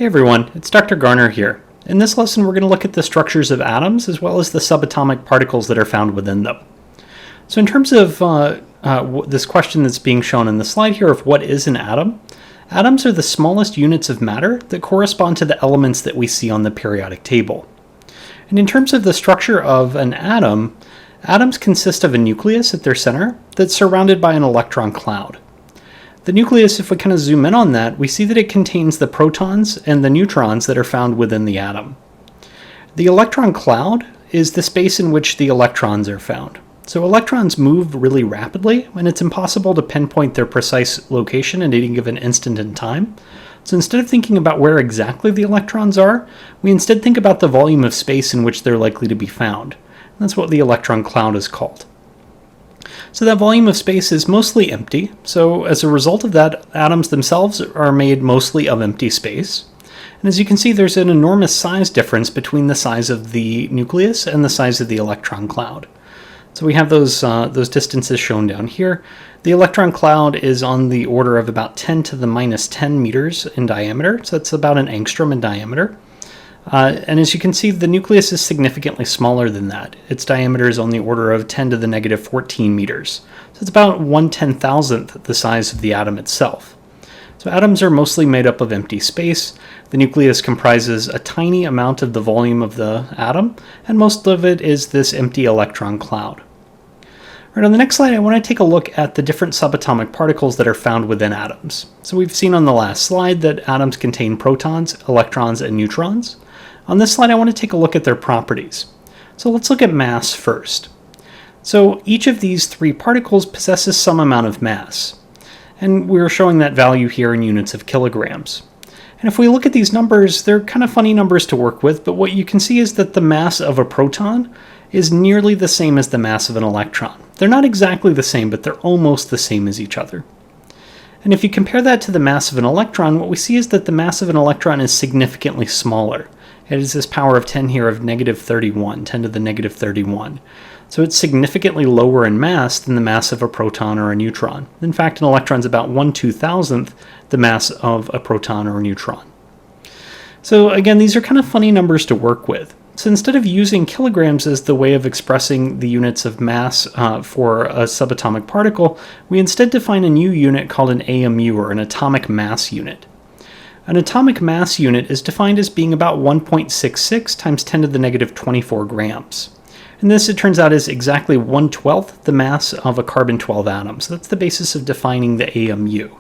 Hey everyone, it's Dr. Garner here. In this lesson we're going to look at the structures of atoms as well as the subatomic particles that are found within them. So in terms of this question that's being shown in the slide here of what is an atom, atoms are the smallest units of matter that correspond to the elements that we see on the periodic table. And in terms of the structure of an atom, atoms consist of a nucleus at their center that's surrounded by an electron cloud. The nucleus, if we kind of zoom in on that, we see that it contains the protons and the neutrons that are found within the atom. The electron cloud is the space in which the electrons are found. So electrons move really rapidly, and it's impossible to pinpoint their precise location at any given instant in time. So instead of thinking about where exactly the electrons are, we instead think about the volume of space in which they're likely to be found. And that's what the electron cloud is called. So that volume of space is mostly empty, so as a result of that, atoms themselves are made mostly of empty space. And as you can see, there's an enormous size difference between the size of the nucleus and the size of the electron cloud. So we have those distances shown down here. The electron cloud is on the order of about 10 to the minus 10 meters in diameter, so that's about an angstrom in diameter. And as you can see, the nucleus is significantly smaller than that. Its diameter is on the order of 10 to the negative 14 meters. So it's about 1/10,000th the size of the atom itself. So atoms are mostly made up of empty space. The nucleus comprises a tiny amount of the volume of the atom, and most of it is this empty electron cloud. All right, on the next slide, I want to take a look at the different subatomic particles that are found within atoms. So we've seen on the last slide that atoms contain protons, electrons, and neutrons. On this slide, I want to take a look at their properties. So let's look at mass first. So each of these three particles possesses some amount of mass. And we're showing that value here in units of kilograms. And if we look at these numbers, they're kind of funny numbers to work with, but what you can see is that the mass of a proton is nearly the same as the mass of an electron. They're not exactly the same, but they're almost the same as each other. And if you compare that to the mass of an electron, what we see is that the mass of an electron is significantly smaller. It is this power of 10 here of negative 31, 10 to the negative 31. So it's significantly lower in mass than the mass of a proton or a neutron. In fact, an electron is about 1/2000th the mass of a proton or a neutron. So again, these are kind of funny numbers to work with. So instead of using kilograms as the way of expressing the units of mass for a subatomic particle, we instead define a new unit called an AMU, or an atomic mass unit. An atomic mass unit is defined as being about 1.66 times 10 to the negative 24 grams. And this, it turns out, is exactly 1/12th the mass of a carbon-12 atom. So that's the basis of defining the AMU.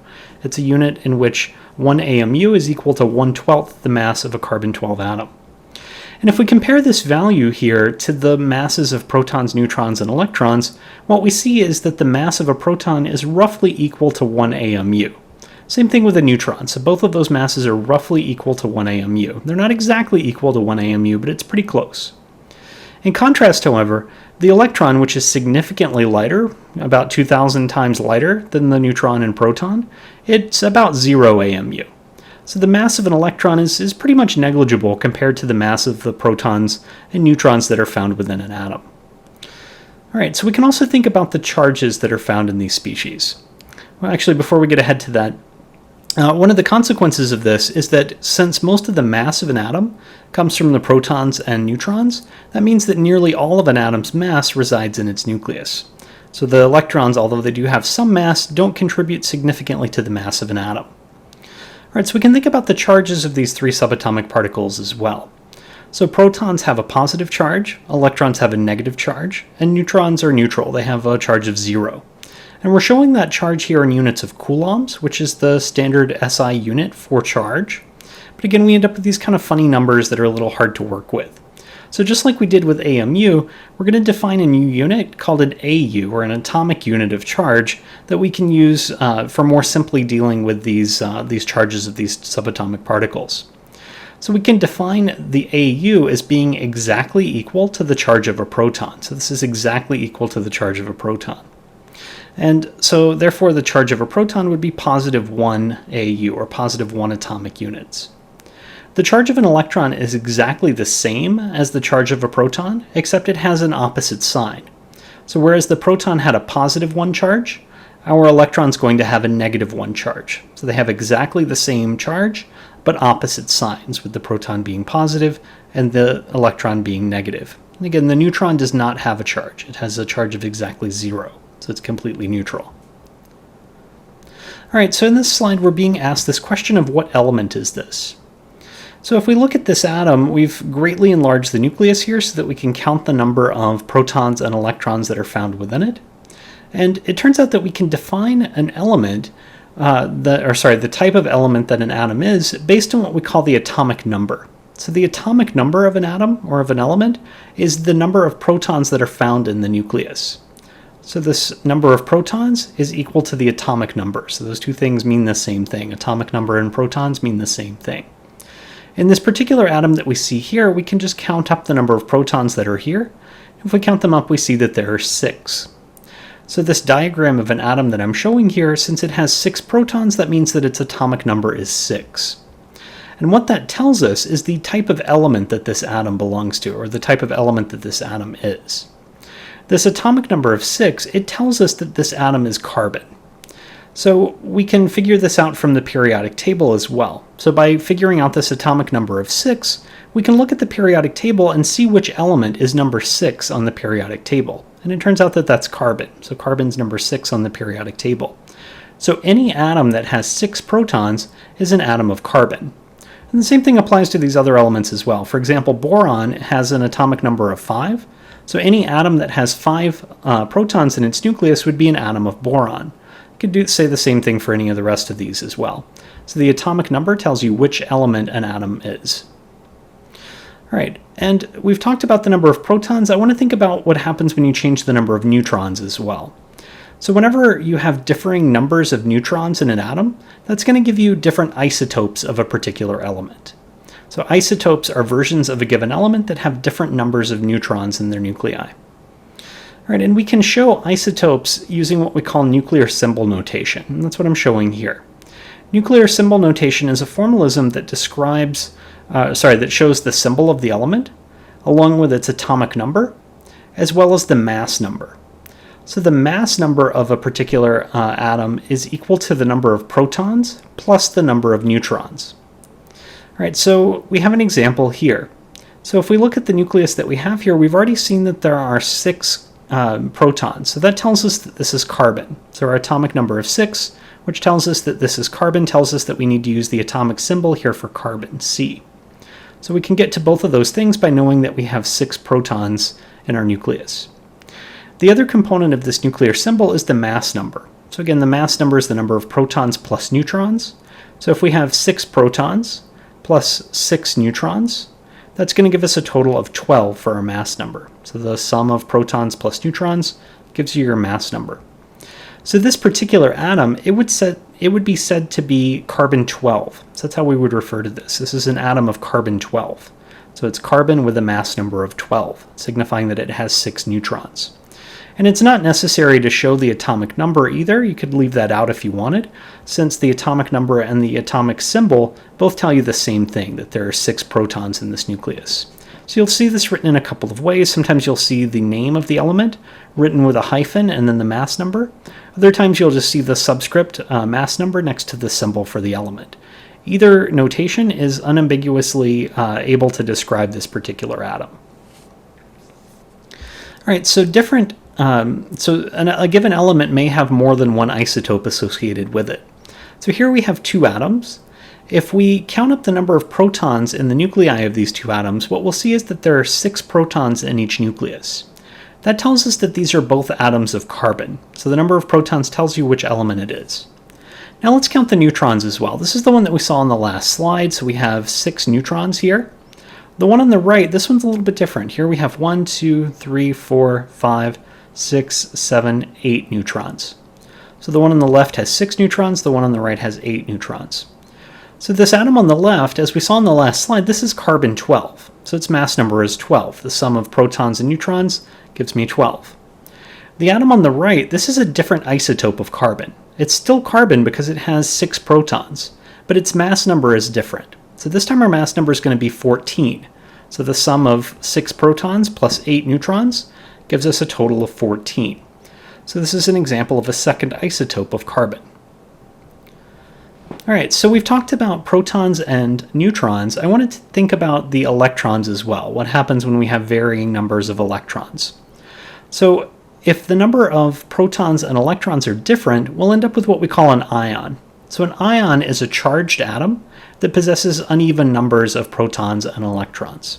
It's a unit in which one AMU is equal to 1/12th the mass of a carbon-12 atom. And if we compare this value here to the masses of protons, neutrons, and electrons, what we see is that the mass of a proton is roughly equal to 1 AMU. Same thing with a neutron, so both of those masses are roughly equal to 1 AMU. They're not exactly equal to 1 AMU, but it's pretty close. In contrast, however, the electron, which is significantly lighter, about 2,000 times lighter than the neutron and proton, it's about 0 AMU. So the mass of an electron is pretty much negligible compared to the mass of the protons and neutrons that are found within an atom. All right, so we can also think about the charges that are found in these species. Well, actually, before we get ahead to that, one of the consequences of this is that since most of the mass of an atom comes from the protons and neutrons, that means that nearly all of an atom's mass resides in its nucleus. So the electrons, although they do have some mass, don't contribute significantly to the mass of an atom. All right, so we can think about the charges of these three subatomic particles as well. So protons have a positive charge, electrons have a negative charge, and neutrons are neutral. They have a charge of 0. And we're showing that charge here in units of coulombs, which is the standard SI unit for charge. But again, we end up with these kind of funny numbers that are a little hard to work with. So just like we did with AMU, we're going to define a new unit called an AU, or an atomic unit of charge, that we can use for more simply dealing with these charges of these subatomic particles. So we can define the AU as being exactly equal to the charge of a proton. So this is exactly equal to the charge of a proton. And so therefore the charge of a proton would be positive 1 AU, or positive 1 atomic units. The charge of an electron is exactly the same as the charge of a proton, except it has an opposite sign. So whereas the proton had a positive 1 charge, our electron's going to have a negative 1 charge. So they have exactly the same charge, but opposite signs, with the proton being positive and the electron being negative. And again, the neutron does not have a charge. It has a charge of exactly 0, so it's completely neutral. All right, so in this slide, we're being asked this question of what element is this? So if we look at this atom, we've greatly enlarged the nucleus here so that we can count the number of protons and electrons that are found within it. And it turns out that we can define an element, the type of element that an atom is, based on what we call the atomic number. So the atomic number of an atom or of an element is the number of protons that are found in the nucleus. So this number of protons is equal to the atomic number. So those two things mean the same thing. Atomic number and protons mean the same thing. In this particular atom that we see here, we can just count up the number of protons that are here. If we count them up, we see that there are 6. So this diagram of an atom that I'm showing here, since it has 6 protons, that means that its atomic number is 6. And what that tells us is the type of element that this atom belongs to, or the type of element that this atom is. This atomic number of 6, it tells us that this atom is carbon. So we can figure this out from the periodic table as well. So by figuring out this atomic number of 6, we can look at the periodic table and see which element is number 6 on the periodic table. And it turns out that that's carbon. So carbon's number 6 on the periodic table. So any atom that has 6 protons is an atom of carbon. And the same thing applies to these other elements as well. For example, boron has an atomic number of 5. So any atom that has 5 protons in its nucleus would be an atom of boron. You could say the same thing for any of the rest of these as well. So the atomic number tells you which element an atom is. All right, and we've talked about the number of protons. I want to think about what happens when you change the number of neutrons as well. So whenever you have differing numbers of neutrons in an atom, that's going to give you different isotopes of a particular element. So isotopes are versions of a given element that have different numbers of neutrons in their nuclei. All right, and we can show isotopes using what we call nuclear symbol notation, and that's what I'm showing here. Nuclear symbol notation is a formalism that describes, that shows the symbol of the element, along with its atomic number, as well as the mass number. So the mass number of a particular atom is equal to the number of protons plus the number of neutrons. All right, so we have an example here. So if we look at the nucleus that we have here, we've already seen that there are 6 protons. So that tells us that this is carbon. So our atomic number of 6, which tells us that this is carbon, tells us that we need to use the atomic symbol here for carbon, C. So we can get to both of those things by knowing that we have 6 protons in our nucleus. The other component of this nuclear symbol is the mass number. So again, the mass number is the number of protons plus neutrons. So if we have 6 protons plus 6 neutrons, that's going to give us a total of 12 for our mass number. So the sum of protons plus neutrons gives you your mass number. So this particular atom, it would be said to be carbon 12. So that's how we would refer to this. This is an atom of carbon 12. So it's carbon with a mass number of 12, signifying that it has 6 neutrons. And it's not necessary to show the atomic number either. You could leave that out if you wanted, since the atomic number and the atomic symbol both tell you the same thing, that there are 6 protons in this nucleus. So you'll see this written in a couple of ways. Sometimes you'll see the name of the element written with a hyphen and then the mass number. Other times you'll just see the subscript mass number next to the symbol for the element. Either notation is unambiguously able to describe this particular atom. All right, so a given element may have more than one isotope associated with it. So here we have 2 atoms. If we count up the number of protons in the nuclei of these 2 atoms, what we'll see is that there are 6 protons in each nucleus. That tells us that these are both atoms of carbon. So the number of protons tells you which element it is. Now let's count the neutrons as well. This is the one that we saw on the last slide. So we have 6 neutrons here. The one on the right, this one's a little bit different. Here we have 1, 2, 3, 4, 5, 6, 7, 8 neutrons. So the one on the left has 6 neutrons, the one on the right has 8 neutrons. So this atom on the left, as we saw in the last slide, this is carbon 12. So its mass number is 12. The sum of protons and neutrons gives me 12. The atom on the right, this is a different isotope of carbon. It's still carbon because it has 6 protons, but its mass number is different. So this time our mass number is going to be 14. So the sum of 6 protons plus 8 neutrons gives us a total of 14. So this is an example of a second isotope of carbon. All All right, so we've talked about protons and neutrons. I wanted to think about the electrons as well. What happens when we have varying numbers of electrons? So if the number of protons and electrons are different, we'll end up with what we call an ion. So an ion is a charged atom that possesses uneven numbers of protons and electrons.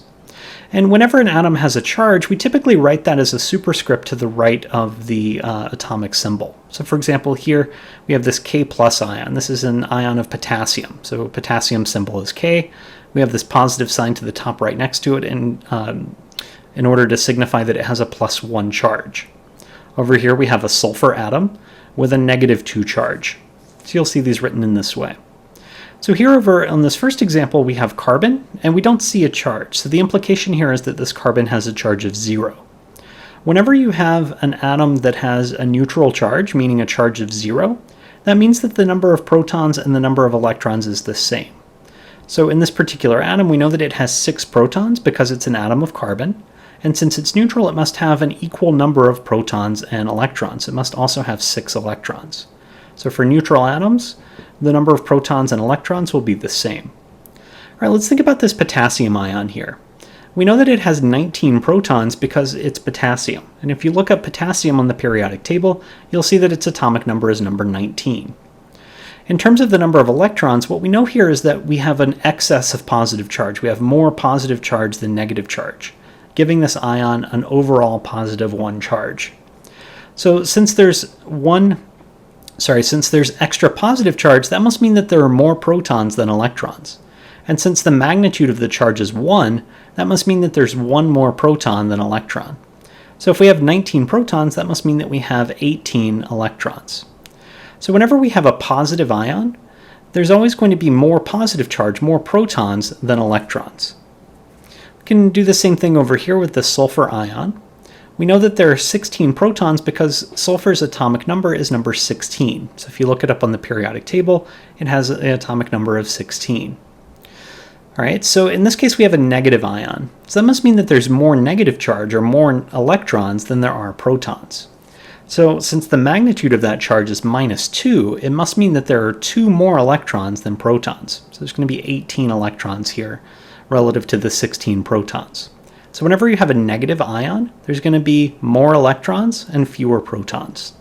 And whenever an atom has a charge, we typically write that as a superscript to the right of the atomic symbol. So for example, here we have this K plus ion. This is an ion of potassium. So potassium symbol is K. We have this positive sign to the top right next to it in order to signify that it has a +1 charge. Over here we have a sulfur atom with a -2 charge. So you'll see these written in this way. So here over on this first example, we have carbon, and we don't see a charge. So the implication here is that this carbon has a charge of 0. Whenever you have an atom that has a neutral charge, meaning a charge of 0, that means that the number of protons and the number of electrons is the same. So in this particular atom, we know that it has 6 protons because it's an atom of carbon, and since it's neutral, it must have an equal number of protons and electrons. It must also have 6 electrons. So for neutral atoms, the number of protons and electrons will be the same. All right, let's think about this potassium ion here. We know that it has 19 protons because it's potassium. And if you look up potassium on the periodic table, you'll see that its atomic number is number 19. In terms of the number of electrons, what we know here is that we have an excess of positive charge. We have more positive charge than negative charge, giving this ion an overall +1 charge. So since there's extra positive charge, that must mean that there are more protons than electrons. And since the magnitude of the charge is 1, that must mean that there's 1 more proton than electron. So if we have 19 protons, that must mean that we have 18 electrons. So whenever we have a positive ion, there's always going to be more positive charge, more protons than electrons. We can do the same thing over here with the sulfur ion. We know that there are 16 protons because sulfur's atomic number is number 16. So if you look it up on the periodic table, it has an atomic number of 16. All right, so in this case we have a negative ion. So that must mean that there's more negative charge or more electrons than there are protons. So since the magnitude of that charge is -2, it must mean that there are 2 more electrons than protons. So there's going to be 18 electrons here relative to the 16 protons. So whenever you have a negative ion, there's going to be more electrons and fewer protons.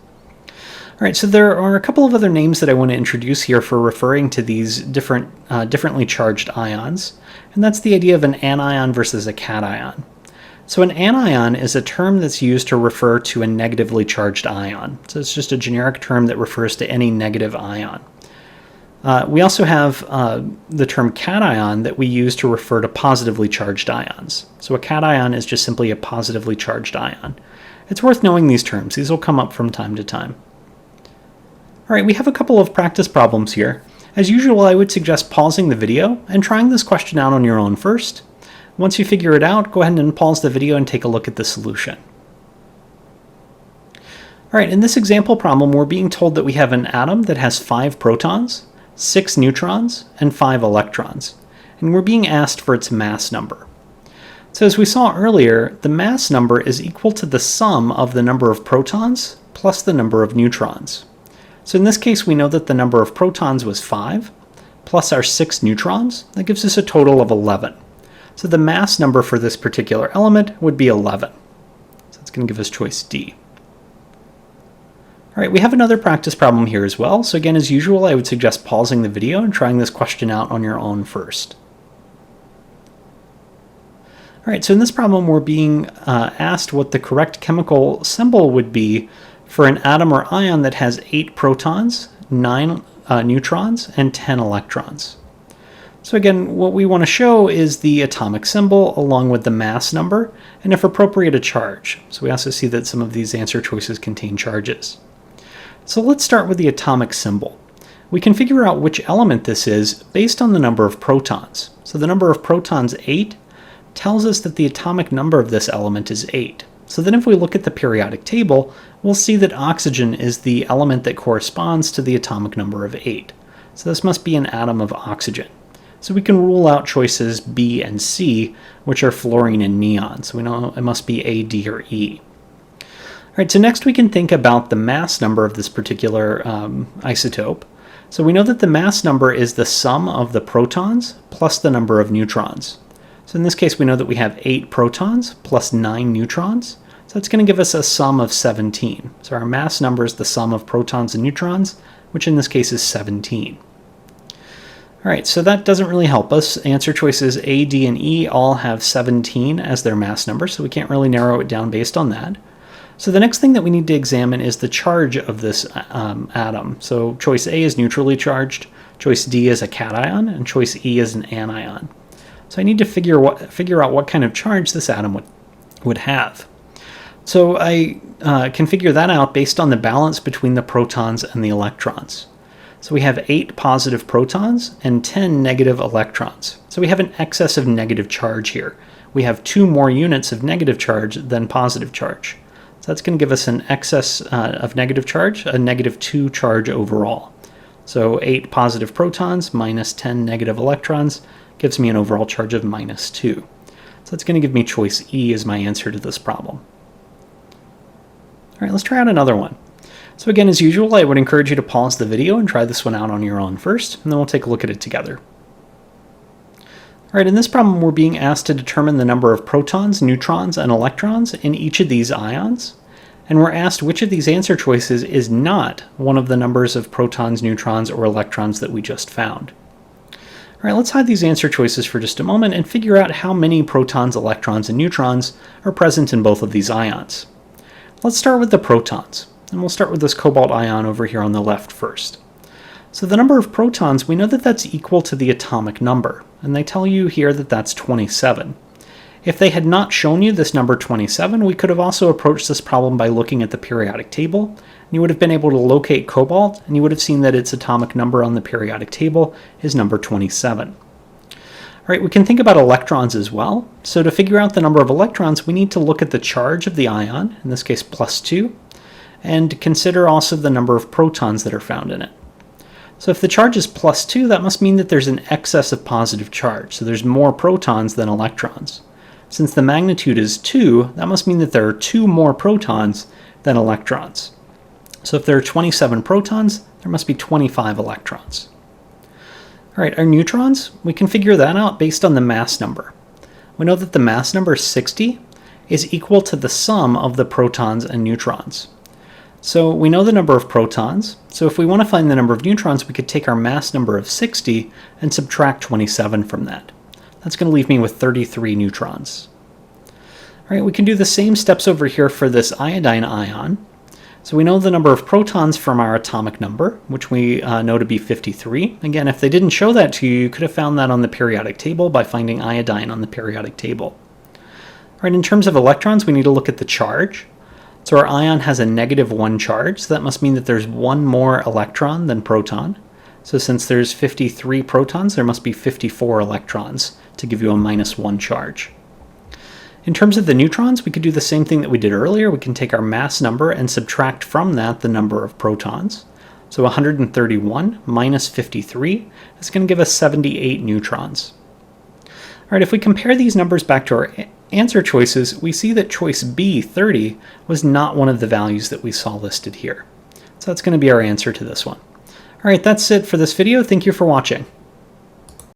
All right, so there are a couple of other names that I want to introduce here for referring to these differently charged ions, and that's the idea of an anion versus a cation. So an anion is a term that's used to refer to a negatively charged ion. So it's just a generic term that refers to any negative ion. We also have the term cation that we use to refer to positively charged ions. So a cation is just simply a positively charged ion. It's worth knowing these terms. These will come up from time to time. All right, we have a couple of practice problems here. As usual, I would suggest pausing the video and trying this question out on your own first. Once you figure it out, go ahead and pause the video and take a look at the solution. All right, in this example problem, we're being told that we have an atom that has 5 protons, 6 neutrons, and 5 electrons, and we're being asked for its mass number. So as we saw earlier, the mass number is equal to the sum of the number of protons plus the number of neutrons. So in this case, we know that the number of protons was 5, plus our 6 neutrons. That gives us a total of 11. So the mass number for this particular element would be 11. So it's going to give us choice D. All right, we have another practice problem here as well. So again, as usual, I would suggest pausing the video and trying this question out on your own first. All right, so in this problem, we're being asked what the correct chemical symbol would be for an atom or ion that has 8 protons, 9 neutrons, and 10 electrons. So again, what we want to show is the atomic symbol along with the mass number, and if appropriate, a charge. So we also see that some of these answer choices contain charges. So let's start with the atomic symbol. We can figure out which element this is based on the number of protons. So the number of protons, 8, tells us that the atomic number of this element is 8. So then if we look at the periodic table, we'll see that oxygen is the element that corresponds to the atomic number of 8. So this must be an atom of oxygen. So we can rule out choices B and C, which are fluorine and neon. So we know it must be A, D, or E. All right, so next we can think about the mass number of this particular isotope. So we know that the mass number is the sum of the protons plus the number of neutrons. So in this case, we know that we have 8 protons plus 9 neutrons. So that's going to give us a sum of 17. So our mass number is the sum of protons and neutrons, which in this case is 17. All right, so that doesn't really help us. Answer choices A, D, and E all have 17 as their mass number, so we can't really narrow it down based on that. So the next thing that we need to examine is the charge of this atom. So choice A is neutrally charged, choice D is a cation, and choice E is an anion. So I need to figure out what kind of charge this atom would have. So I can figure that out based on the balance between the protons and the electrons. So we have 8 positive protons and 10 negative electrons. So we have an excess of negative charge here. We have 2 more units of negative charge than positive charge. So that's going to give us an excess of negative charge, a -2 charge overall. So 8 positive protons minus 10 negative electrons gives me an overall charge of -2. So that's going to give me choice E as my answer to this problem. All right, let's try out another one. So again, as usual, I would encourage you to pause the video and try this one out on your own first, and then we'll take a look at it together. All right, in this problem, we're being asked to determine the number of protons, neutrons, and electrons in each of these ions, and we're asked which of these answer choices is not one of the numbers of protons, neutrons, or electrons that we just found. All right, let's hide these answer choices for just a moment and figure out how many protons, electrons, and neutrons are present in both of these ions. Let's start with the protons. And we'll start with this cobalt ion over here on the left first. So the number of protons, we know that that's equal to the atomic number, and they tell you here that that's 27. If they had not shown you this number 27, we could have also approached this problem by looking at the periodic table, and you would have been able to locate cobalt, and you would have seen that its atomic number on the periodic table is number 27. All right, we can think about electrons as well. So to figure out the number of electrons, we need to look at the charge of the ion, in this case +2, and consider also the number of protons that are found in it. So if the charge is +2, that must mean that there's an excess of positive charge, so there's more protons than electrons. Since the magnitude is 2, that must mean that there are 2 more protons than electrons. So if there are 27 protons, there must be 25 electrons. All right, our neutrons, we can figure that out based on the mass number. We know that the mass number 60 is equal to the sum of the protons and neutrons. So we know the number of protons, so if we want to find the number of neutrons, we could take our mass number of 60 and subtract 27 from that. That's going to leave me with 33 neutrons. All right, we can do the same steps over here for this iodine ion. So we know the number of protons from our atomic number, which we know to be 53. Again, if they didn't show that to you, you could have found that on the periodic table by finding iodine on the periodic table. All right, in terms of electrons, we need to look at the charge. So our ion has a -1 charge, so that must mean that there's 1 more electron than proton. So since there's 53 protons, there must be 54 electrons to give you a -1 charge. In terms of the neutrons, we could do the same thing that we did earlier. We can take our mass number and subtract from that the number of protons. So 131 minus 53 is going to give us 78 neutrons. All right, if we compare these numbers back to our answer choices, we see that choice B, 30, was not one of the values that we saw listed here. So that's going to be our answer to this one. All right, that's it for this video. Thank you for watching.